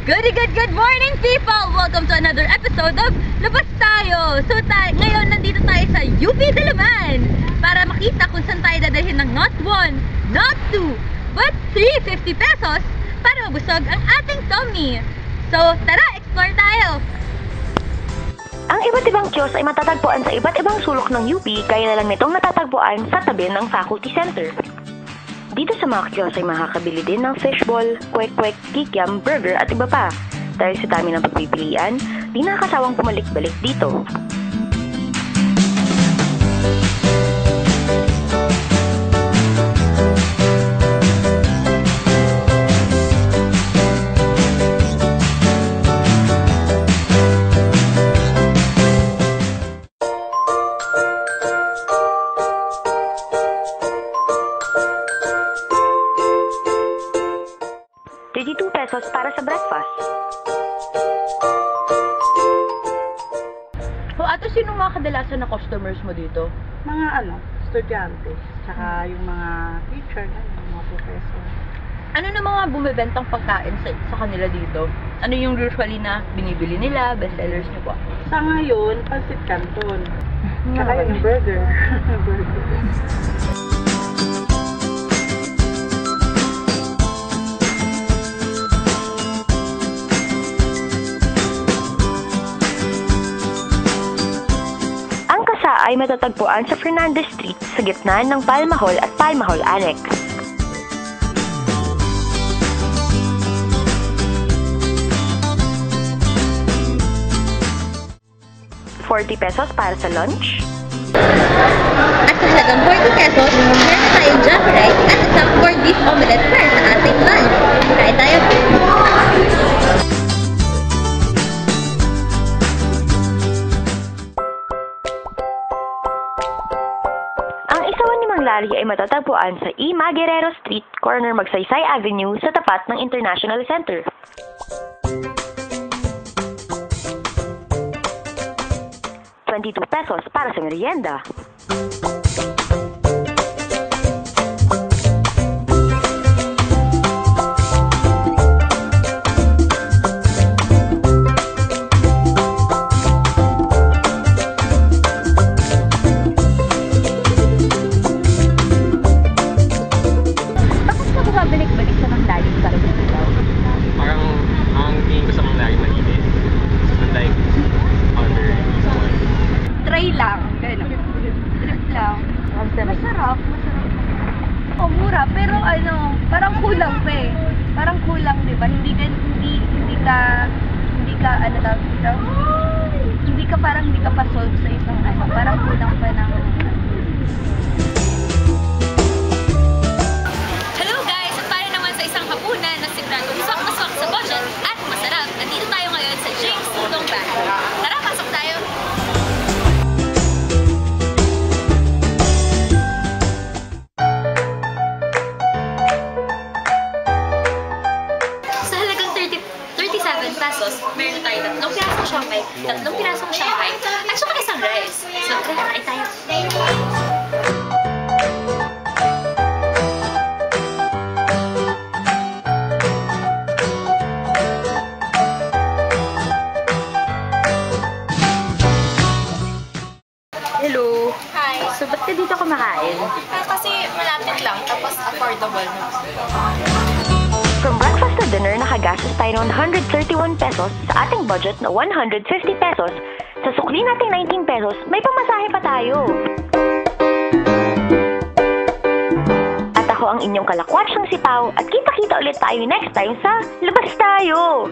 Good morning, people! Welcome to another episode of Labas Tayo! So, ngayon nandito tayo sa UP Diliman para makita kung saan tayo dadalhin ng not 1, not 2, but 350 pesos para mabusog ang ating tummy. So, tara, explore tayo! Ang iba't ibang kiosk ay matatagpuan sa iba't ibang sulok ng UP, gaya na lang nitong natatagpuan sa tabi ng Faculty Center. Dito sa mga kiosk ay makakabili din ng fishball, kwek-kwek, kikiam, burger at iba pa. Dahil sa dami ng pagpipilian, di nakakasawang pumalik-balik dito. Pesos para sa breakfast. So, ato, sino mga kadalasan na customers mo dito? Mga estudyante, saka yung mga teacher, mga professor. Ano na mga bumibentang pagkain sa kanila dito? Ano yung usually na binibili nila, bestsellers niyo po? Sa ngayon, Pancit Canton. Saka yung burger. Burger. Ay matatagpuan sa Fernandez Street sa gitna ng Palma Hall at Palma Hall Annex. 40 pesos para sa lunch. At sa halagang 40 pesos, meron tayong Jaffa rice at isang pork beef omelette para sa ating lunch. Kaya tayo! Lari ay matatagpuan sa E. Maguerrero Street, corner Magsaysay Avenue sa tapat ng International Center. ₱22 para sa merienda. Masarap. O, mura. Pero parang kulang pa eh. Parang kulang, di ba? Hindi ka pa solve sa isang parang kulang pa ng... Hello guys! Para naman sa isang hapunan na sigurado swak na swak sa budget at masarap. Nandito tayo ngayon sa James Udong Bahay. Tara, pasok tayo! Pesos, meron tayo 3 pirasong siomai, 3 pirasong siomai, at saka isang rice. So, kain tayo. Hello! Hi! So, ba't ka dito kumakain? Kasi malapit lang, tapos affordable na. From breakfast to dinner, nakagastos tayo ng 131 pesos sa ating budget na 150 pesos. Sa sukli nating 19 pesos, may pamasahe pa tayo. At ako ang inyong kalakwatsyang si Pao at kita-kita ulit tayo next time sa Labas Tayo!